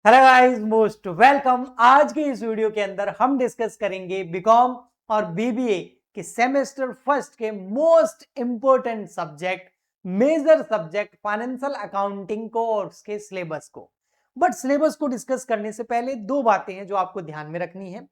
Hello guys, most welcome. आज के इस वीडियो के अंदर हम डिस्कस करेंगे बीकॉम और बीबीए के सेमेस्टर फर्स्ट के most important subject, major subject financial accounting को और उसके सिलेबस को। बट सिलेबस को डिस्कस करने से पहले दो बातें हैं जो आपको ध्यान में रखनी है।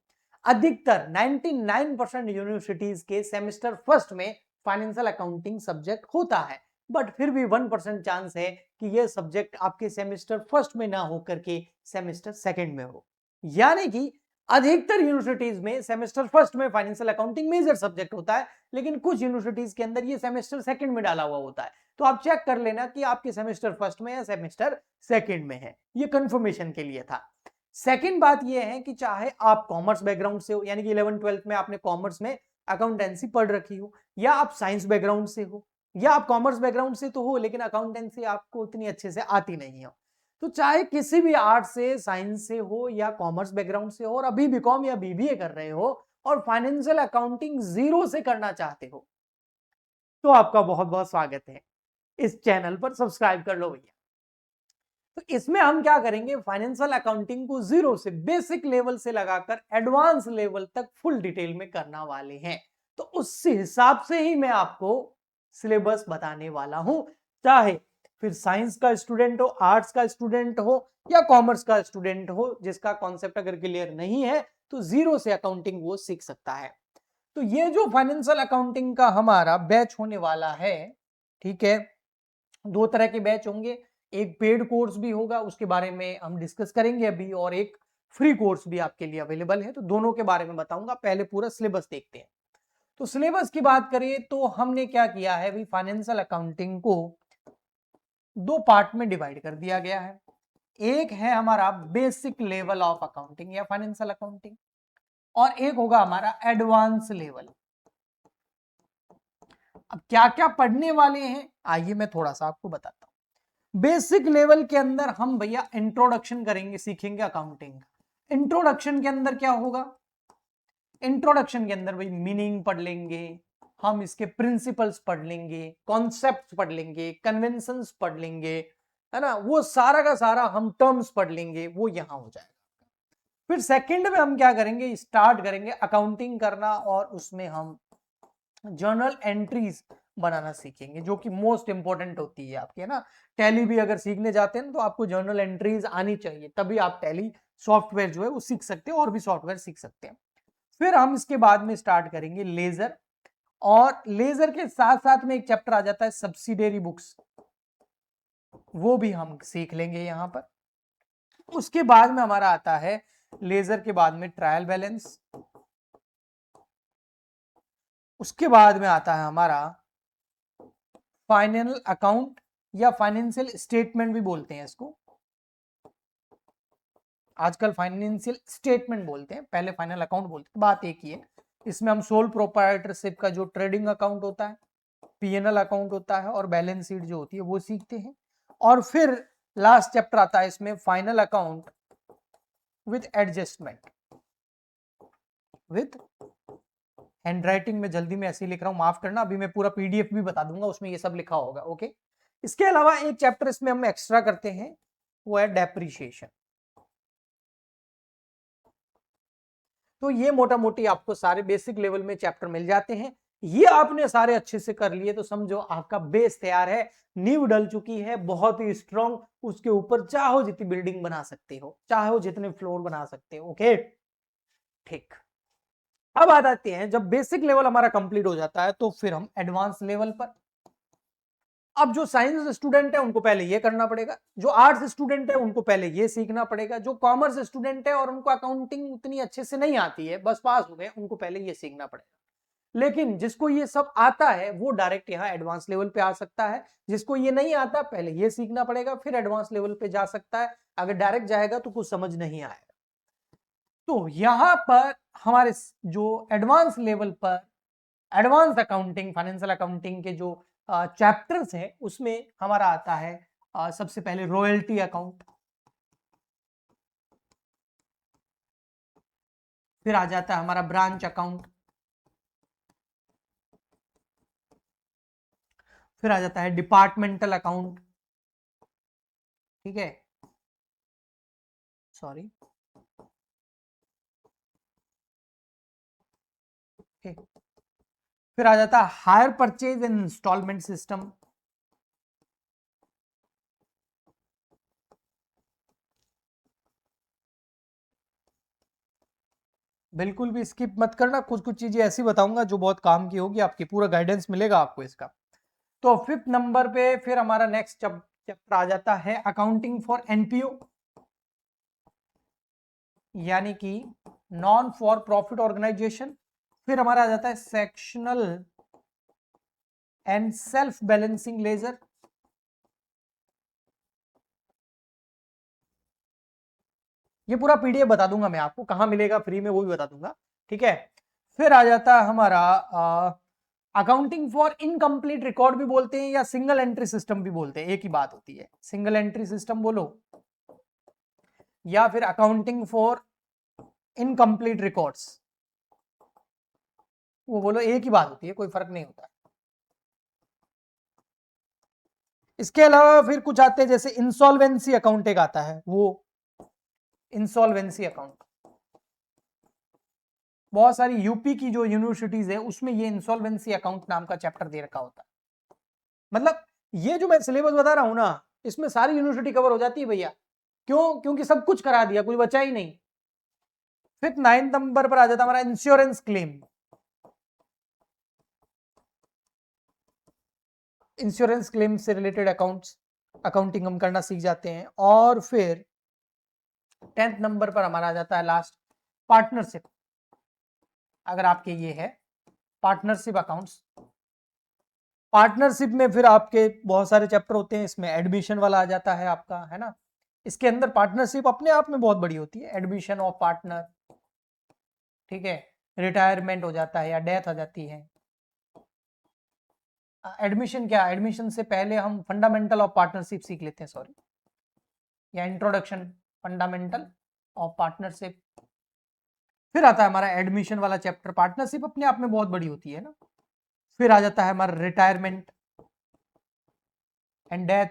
अधिकतर 99% यूनिवर्सिटीज के सेमेस्टर फर्स्ट में फाइनेंशियल अकाउंटिंग सब्जेक्ट होता है, बट फिर भी 1% चांस है कि यह सब्जेक्ट आपके सेमेस्टर फर्स्ट में ना होकर के सेमेस्टर सेकंड में हो। यानी कि अधिकतर यूनिवर्सिटीज में सेमेस्टर फर्स्ट में फाइनेंशियल अकाउंटिंग मेजर सब्जेक्ट होता है, लेकिन कुछ यूनिवर्सिटीज के अंदर ये सेमेस्टर सेकंड में डाला हुआ होता है। तो आप चेक कर लेना कि आपके सेमेस्टर फर्स्ट में या सेमेस्टर सेकंड में है। ये कंफर्मेशन के लिए था। सेकंड बात यह है कि चाहे आप कॉमर्स बैकग्राउंड से हो, यानी कि 11th-12th में आपने कॉमर्स में अकाउंटेंसी पढ़ रखी हो, या आप साइंस बैकग्राउंड से हो, या आप कॉमर्स बैकग्राउंड से तो हो लेकिन अकाउंटेंसी आपको उतनी अच्छे से आती नहीं हो, तो चाहे किसी भी आर्ट से, साइंस से हो या कॉमर्स बैकग्राउंड से हो और अभी बीकॉम या बीबीए कर रहे हो और फाइनेंशियल अकाउंटिंग जीरो से करना चाहते हो, तो आपका बहुत बहुत स्वागत है। इस चैनल पर सब्सक्राइब कर लो भैया। तो इसमें हम क्या करेंगे, फाइनेंशियल अकाउंटिंग को जीरो से, बेसिक लेवल से लगाकर एडवांस लेवल तक फुल डिटेल में करना वाले हैं। तो उस हिसाब से ही मैं आपको सिलेबस बताने वाला हूं। चाहे फिर साइंस का स्टूडेंट हो, आर्ट्स का स्टूडेंट हो या कॉमर्स का स्टूडेंट हो, जिसका कॉन्सेप्ट अगर क्लियर नहीं है तो जीरो से अकाउंटिंग वो सीख सकता है। तो ये जो फाइनेंशियल अकाउंटिंग का हमारा बैच होने वाला है, ठीक है, दो तरह के बैच होंगे। एक पेड कोर्स भी होगा, उसके बारे में हम डिस्कस करेंगे अभी, और एक फ्री कोर्स भी आपके लिए अवेलेबल है। तो दोनों के बारे में बताऊंगा। पहले पूरा सिलेबस देखते हैं। तो सिलेबस की बात करें तो हमने क्या किया है, फाइनेंशियल अकाउंटिंग को दो पार्ट में डिवाइड कर दिया गया है। एक है हमारा बेसिक लेवल ऑफ अकाउंटिंग या फाइनेंशियल अकाउंटिंग, और एक होगा हमारा एडवांस लेवल। अब क्या क्या पढ़ने वाले हैं आइए मैं थोड़ा सा आपको बताता हूं। बेसिक लेवल के अंदर हम भैया इंट्रोडक्शन करेंगे, सीखेंगे अकाउंटिंग। इंट्रोडक्शन के अंदर क्या होगा, इंट्रोडक्शन के अंदर भाई मीनिंग पढ़ लेंगे, हम इसके प्रिंसिपल्स पढ़ लेंगे, कॉन्सेप्ट्स पढ़ लेंगे, कन्वेंशंस पढ़ लेंगे, है ना, वो सारा का सारा हम टर्म्स पढ़ लेंगे, वो यहां हो जाएगा। फिर सेकंड में हम क्या करेंगे, स्टार्ट करेंगे अकाउंटिंग करना, और उसमें हम जर्नल एंट्रीज बनाना सीखेंगे, जो कि मोस्ट इंपॉर्टेंट होती है आपकी, है ना। टैली भी अगर सीखने जाते हैं तो आपको जर्नल एंट्रीज आनी चाहिए, तभी आप टैली सॉफ्टवेयर जो है वो सीख सकते हैं, और भी सॉफ्टवेयर सीख सकते हैं। फिर हम इसके बाद में स्टार्ट करेंगे लेजर, और लेजर के साथ साथ में एक चैप्टर आ जाता है सब्सिडियरी बुक्स, वो भी हम सीख लेंगे यहां पर। उसके बाद में हमारा आता है लेजर के बाद में ट्रायल बैलेंस। उसके बाद में आता है हमारा फाइनल अकाउंट, या फाइनेंशियल स्टेटमेंट भी बोलते हैं इसको, आजकल फाइनेंशियल स्टेटमेंट बोलते हैं, पहले फाइनल अकाउंट बोलते थे, बात एक ही है। इसमें हम सोल प्रोप्राइटरशिप का जो ट्रेडिंग अकाउंट होता है, पीएनएल अकाउंट होता है, और बैलेंस शीट जो होती है वो सीखते हैं। और फिर लास्ट चैप्टर आता है इसमें final account with adjustment, with handwriting में जल्दी में ऐसे लिख रहा हूं, माफ करना, अभी मैं पूरा पीडीएफ भी बता दूंगा, उसमें ये सब लिखा होगा। ओके, इसके अलावा एक चैप्टर इसमें हम एक्स्ट्रा करते हैं, वो है डेप्रिसिएशन। तो ये मोटा मोटी आपको सारे बेसिक लेवल में चैप्टर मिल जाते हैं। ये आपने सारे अच्छे से कर लिए तो समझो आपका बेस तैयार है, नींव डल चुकी है बहुत ही स्ट्रांग। उसके ऊपर चाहो जितनी बिल्डिंग बना सकते हो, चाहो जितने फ्लोर बना सकते हो। ओके, ठीक। अब आ जाते हैं, जब बेसिक लेवल हमारा कंप्लीट हो जाता है तो फिर हम एडवांस लेवल पर। अब जो साइंस स्टूडेंट है उनको पहले ये करना पड़ेगा, जो आर्ट्स स्टूडेंट है उनको पहले ये सीखना पड़ेगा, जो कॉमर्स स्टूडेंट है और उनको अकाउंटिंग उतनी अच्छे से नहीं आती है, बस पास हो गए, उनको पहले ये सीखना पड़ेगा। लेकिन जिसको ये सब आता है वो डायरेक्ट यहाँ एडवांस लेवल पे आ सकता है। जिसको ये नहीं आता पहले ये सीखना पड़ेगा, फिर एडवांस लेवल पे जा सकता है। अगर डायरेक्ट जाएगा तो कुछ समझ नहीं आएगा। तो यहां पर हमारे जो एडवांस लेवल पर एडवांस अकाउंटिंग, फाइनेंशियल अकाउंटिंग के जो चैप्टर्स हैं उसमें हमारा आता है सबसे पहले रॉयल्टी अकाउंट, फिर आ जाता है हमारा ब्रांच अकाउंट, फिर आ जाता है डिपार्टमेंटल अकाउंट, ठीक है, सॉरी, फिर आ जाता है hire purchase and instalment system. बिल्कुल भी स्किप मत करना, कुछ कुछ चीजें ऐसी बताऊंगा जो बहुत काम की होगी आपकी, पूरा गाइडेंस मिलेगा आपको इसका। तो 5th नंबर पे फिर हमारा नेक्स्ट चैप्टर आ जाता है अकाउंटिंग फॉर एनपीओ, यानी कि नॉन फॉर प्रॉफिट ऑर्गेनाइजेशन। फिर हमारा आ जाता है sectional and self balancing ledger. ये पूरा पीडीएफ बता दूंगा मैं आपको, कहां मिलेगा फ्री में वो भी बता दूंगा, ठीक है। फिर आ जाता है हमारा अकाउंटिंग फॉर इनकम्प्लीट रिकॉर्ड भी बोलते हैं या सिंगल एंट्री सिस्टम भी बोलते हैं, एक ही बात होती है, सिंगल एंट्री सिस्टम बोलो या फिर अकाउंटिंग फॉर इनकम्प्लीट रिकॉर्ड्स वो बोलो, एक ही बात होती है, कोई फर्क नहीं होता। इसके अलावा फिर कुछ आते हैं जैसे इंसॉल्वेंसी अकाउंट एक आता है, वो इंसॉल्वेंसी अकाउंट बहुत सारी यूपी की जो यूनिवर्सिटीज है उसमें ये इंसॉल्वेंसी अकाउंट नाम का चैप्टर दे रखा होता है। मतलब ये जो मैं सिलेबस बता रहा हूं ना, इसमें सारी यूनिवर्सिटी कवर हो जाती है भैया, क्यों? क्योंकि सब कुछ करा दिया, कुछ बचा ही नहीं। फिर 9th नंबर पर आ जाता हमारा इंश्योरेंस क्लेम। इंश्योरेंस क्लेम से रिलेटेड अकाउंटिंग हम करना सीख जाते हैं। और फिर 10th नंबर पर हमारा आ जाता है लास्ट पार्टनरशिप। अगर आपके ये है पार्टनरशिप अकाउंट्स, पार्टनरशिप में फिर आपके बहुत सारे चैप्टर होते हैं, इसमें एडमिशन वाला आ जाता है आपका, है ना। इसके अंदर पार्टनरशिप अपने आप में बहुत बड़ी होती है, एडमिशन ऑफ पार्टनर, ठीक है, रिटायरमेंट हो जाता है या डेथ हो जाती है। एडमिशन क्या, एडमिशन से पहले हम फंडामेंटल ऑफ पार्टनरशिप सीख लेते हैं, सॉरी, या इंट्रोडक्शन फंडामेंटल ऑफ पार्टनरशिप। फिर आता है हमारा एडमिशन वाला चैप्टर, पार्टनरशिप अपने आप में बहुत बड़ी होती है ना। फिर आ जाता है हमारा रिटायरमेंट एंड डेथ,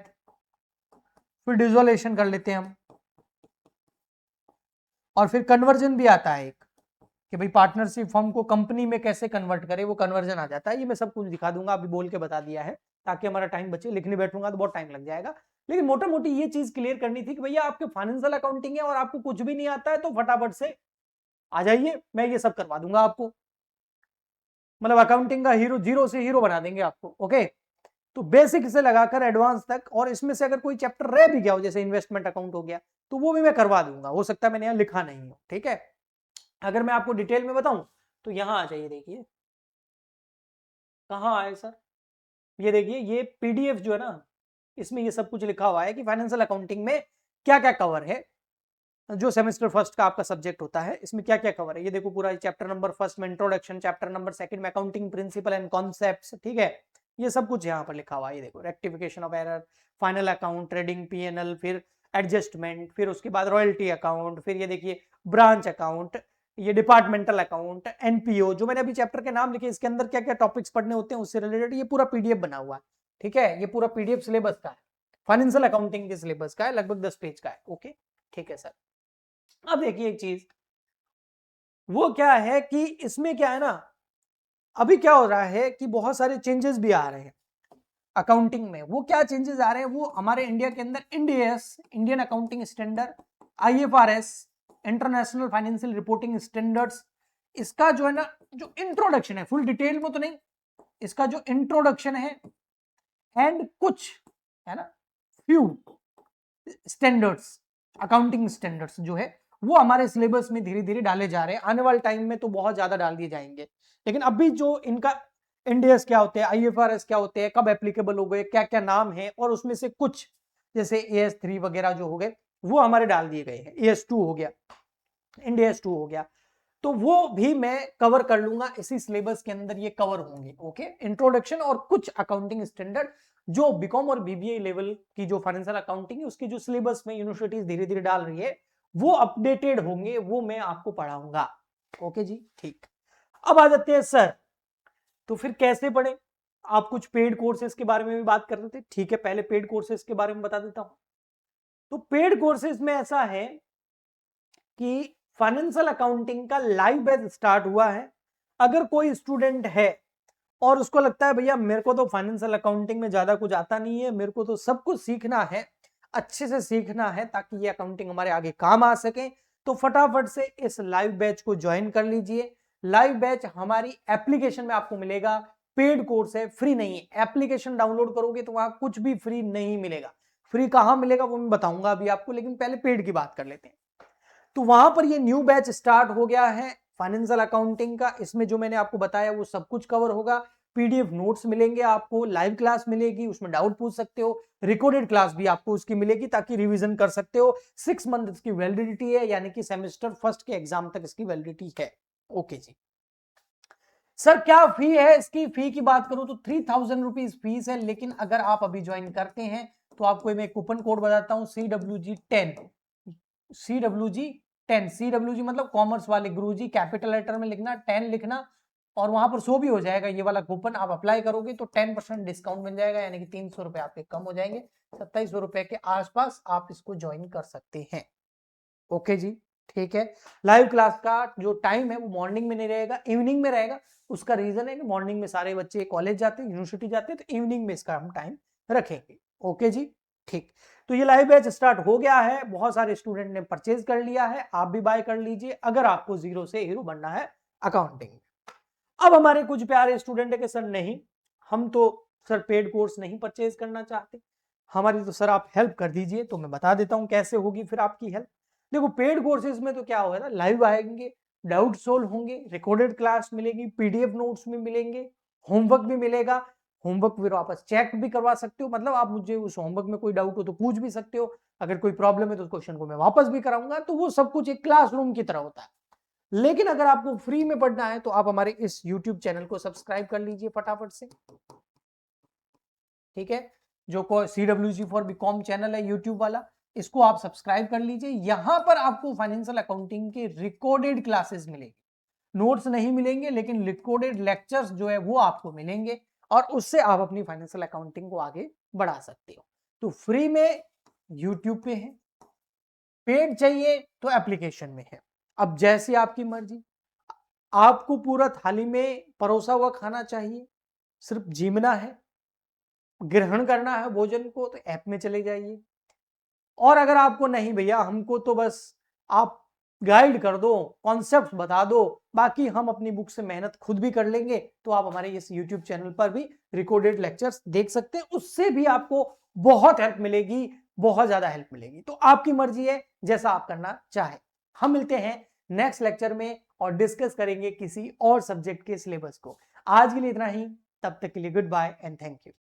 फिर डिसोल्यूशन कर लेते हैं हम, और फिर कन्वर्जन भी आता है एक, कि भाई पार्टनरशिप फर्म को कंपनी में कैसे कन्वर्ट करे, वो कन्वर्जन आ जाता है। ये मैं सब कुछ दिखा दूंगा, अभी बोल के बता दिया है ताकि हमारा टाइम बचे, लिखने बैठूंगा तो बहुत टाइम लग जाएगा। लेकिन मोटा मोटी ये चीज क्लियर करनी थी कि भैया आपके फाइनेंशियल अकाउंटिंग है और आपको कुछ भी नहीं आता है तो फटाफट से आ जाइए, मैं ये सब करवा दूंगा आपको। मतलब अकाउंटिंग का हीरो, जीरो से हीरो बना देंगे आपको, ओके। तो बेसिक से लगाकर एडवांस तक, और इसमें से अगर कोई चैप्टर रह भी गया हो जैसे इन्वेस्टमेंट अकाउंट हो गया तो वो भी मैं करवा दूंगा, हो सकता है मैंने यहाँ लिखा नहीं हो, ठीक है। अगर मैं आपको डिटेल में बताऊं तो यहाँ आ जाइए, देखिए कहाँ आए सर, ये देखिए ये पीडीएफ जो है ना, इसमें ये सब कुछ लिखा हुआ है कि फाइनेंशियल अकाउंटिंग में क्या क्या कवर है, जो सेमेस्टर फर्स्ट का आपका सब्जेक्ट होता है इसमें क्या क्या कवर है। ये देखो पूरा चैप्टर नंबर फर्स्ट में इंट्रोडक्शन, चैप्टर नंबर सेकंड में अकाउंटिंग प्रिंसिपल एंड कॉन्सेप्ट्स, ठीक है। ये सब कुछ यहाँ पर लिखा हुआ है, ये देखो rectification of error, final account, trading PNL, फिर एडजस्टमेंट, फिर उसके बाद रॉयल्टी अकाउंट, फिर ये देखिए ब्रांच अकाउंट, ये डिपार्टमेंटल अकाउंट, एनपीओ, जो मैंने अभी चैप्टर के नाम लिखे इसके अंदर क्या क्या टॉपिक्स पढ़ने होते हैं उससे रिलेटेड ये पूरा पीडीएफ बना हुआ है, ठीक है। ये पूरा पीडीएफ सिलेबस का है, फाइनेंशियल अकाउंटिंग के सिलेबस का है, लगभग 10 पेज का है, ओके, ठीक है सर। अब देखिए एक चीज, वो क्या है कि इसमें क्या है ना, अभी क्या हो रहा है कि बहुत सारे चेंजेस भी आ रहे हैं अकाउंटिंग में। वो क्या चेंजेस आ रहे हैं, वो हमारे इंडिया के अंदर Ind AS, Indian accounting standard, IFRS, international financial reporting standards, इसका जो है ना, जो इंट्रोडक्शन है, फुल डिटेल में तो नहीं, इसका जो इंट्रोडक्शन है एंड कुछ है ना, फ्यू स्टैंडर्ड्स, अकाउंटिंग स्टैंडर्ड्स जो है वो हमारे सिलेबस में धीरे धीरे डाले जा रहे हैं। आने वाले टाइम में तो बहुत ज्यादा डाल दिए जाएंगे, लेकिन अभी जो इनका इंडियस क्या होते हैं, आईएफआरएस क्या होते हैं, कब एप्लीकेबल हो गए, क्या क्या नाम है, और उसमें से कुछ जैसे AS3 वगैरह जो हो गए वो हमारे डाल दिए गए हैं, AS2 हो गया, इंडियस 2 हो गया, तो वो भी मैं कवर कर लूंगा इसी सिलेबस के अंदर, ये कवर होंगे, ओके। इंट्रोडक्शन और कुछ अकाउंटिंग स्टैंडर्ड जो बीकॉम और बीबीए लेवल की जो फाइनेंशियल अकाउंटिंग है उसकी जो सिलेबस में यूनिवर्सिटीज धीरे धीरे डाल रही है वो अपडेटेड होंगे, वो मैं आपको पढ़ाऊंगा, ओके जी, ठीक। अब आ जाते हैं सर, तो फिर कैसे पढ़े। आप कुछ पेड कोर्सेज के बारे में भी बात कर रहे थे, ठीक है, पहले पेड कोर्सेज के बारे में बता देता हूं। तो पेड कोर्सेज में ऐसा है कि फाइनेंशियल अकाउंटिंग का लाइव बैच स्टार्ट हुआ है। अगर कोई स्टूडेंट है और उसको लगता है भैया मेरे को तो फाइनेंशियल अकाउंटिंग में ज्यादा कुछ आता नहीं है, मेरे को तो सब कुछ सीखना है, अच्छे से सीखना है ताकि ये अकाउंटिंग हमारे आगे काम आ सके, तो फटाफट से इस लाइव बैच को ज्वाइन कर लीजिए। लाइव बैच हमारी एप्लीकेशन में आपको मिलेगा, पेड कोर्स है, फ्री नहीं है। एप्लीकेशन डाउनलोड करोगे तो वहां कुछ भी फ्री नहीं मिलेगा। फ्री कहां मिलेगा वो मैं बताऊंगा अभी आपको, लेकिन पहले पेड की बात कर लेते हैं। तो वहां पर ये न्यू बैच स्टार्ट हो गया है फाइनेंशियल अकाउंटिंग का। इसमें जो मैंने आपको बताया वो सब कुछ कवर होगा। पीडीएफ नोट्स मिलेंगे आपको, लाइव क्लास मिलेगी, उसमें डाउट पूछ सकते हो, रिकॉर्डेड क्लास भी आपको उसकी मिलेगी ताकि रिवीजन कर सकते हो। 6 मंथ इसकी वैलिडिटी है, यानी कि सेमेस्टर फर्स्ट के एग्जाम तक इसकी वैलिडिटी है। ओके जी सर, क्या फी है इसकी? फी की बात करूं तो 3000 रुपीज फीस है, लेकिन अगर आप अभी ज्वाइन करते हैं तो आपको मैं कूपन कोड बताता हूं, CWG10। CWG10, CWG मतलब कॉमर्स वाले गुरुजी, कैपिटल लेटर में लिखना, 10 लिखना, और वहां पर शो भी हो जाएगा ये वाला कूपन। आप अप्लाई करोगे तो 10% डिस्काउंट मिल जाएगा, यानी कि 300 रुपए आपके कम हो जाएंगे। 2700 रुपए के आसपास आप इसको ज्वाइन कर सकते हैं। ओके जी, ठीक है। लाइव क्लास का जो टाइम है वो मॉर्निंग में नहीं रहेगा, इवनिंग में रहेगा। उसका रीजन है कि मॉर्निंग में सारे बच्चे कॉलेज जाते हैं, यूनिवर्सिटी जाते हैं, तो इवनिंग में इसका हम टाइम रखेंगे। ओके जी, ठीक। तो ये लाइव बैच स्टार्ट हो गया है, बहुत सारे स्टूडेंट ने परचेज कर लिया है, आप भी बाय कर लीजिए अगर आपको जीरो से हीरो बनना है अकाउंटिंग। अब हमारे कुछ प्यारे स्टूडेंट है कि सर नहीं, हम तो सर पेड कोर्स नहीं परचेज करना चाहते, हमारी तो सर आप हेल्प कर दीजिए। तो मैं बता देता हूं कैसे होगी फिर आपकी हेल्प। देखो, पेड कोर्सेज में तो क्या होगा ना, लाइव आएंगे, डाउट सोल्व होंगे, रिकॉर्डेड क्लास मिलेगी, पीडीएफ नोट्स भी मिलेंगे, होमवर्क भी मिलेगा। होमवर्क फिर वापस चेक भी करवा सकते हो, मतलब आप मुझे उस होमवर्क में कोई डाउट हो तो पूछ भी सकते हो। अगर कोई प्रॉब्लम है तो उस क्वेश्चन को मैं वापस भी कराऊंगा। तो वो सब कुछ एक क्लासरूम की तरह होता है। लेकिन अगर आपको फ्री में पढ़ना है तो आप हमारे इस YouTube चैनल को सब्सक्राइब कर लीजिए फटाफट से, ठीक है। जो CWG फॉर बीकॉम चैनल है YouTube वाला, इसको आप सब्सक्राइब कर लीजिए। यहां पर आपको फाइनेंशियल अकाउंटिंग के रिकॉर्डेड क्लासेस मिलेंगे, नोट्स नहीं मिलेंगे, लेकिन रिकॉर्डेड लेक्चर्स जो है वो आपको मिलेंगे, और उससे आप अपनी फाइनेंशियल अकाउंटिंग को आगे बढ़ा सकते हो। तो फ्री में YouTube पे है, पेड चाहिए तो एप्लीकेशन में है। अब जैसी आपकी मर्जी, आपको पूरा थाली में परोसा हुआ खाना चाहिए, सिर्फ जीमना है, ग्रहण करना है भोजन को, तो ऐप में चले जाइए। और अगर आपको नहीं भैया हमको तो बस आप गाइड कर दो, कॉन्सेप्ट बता दो, बाकी हम अपनी बुक से मेहनत खुद भी कर लेंगे, तो आप हमारे इस YouTube चैनल पर भी रिकॉर्डेड लेक्चर्स देख सकते हैं। उससे भी आपको बहुत हेल्प मिलेगी, बहुत ज्यादा हेल्प मिलेगी। तो आपकी मर्जी है जैसा आप करना चाहे। हम मिलते हैं नेक्स्ट लेक्चर में और डिस्कस करेंगे किसी और सब्जेक्ट के सिलेबस को। आज के लिए इतना ही, तब तक के लिए good bye and thank you.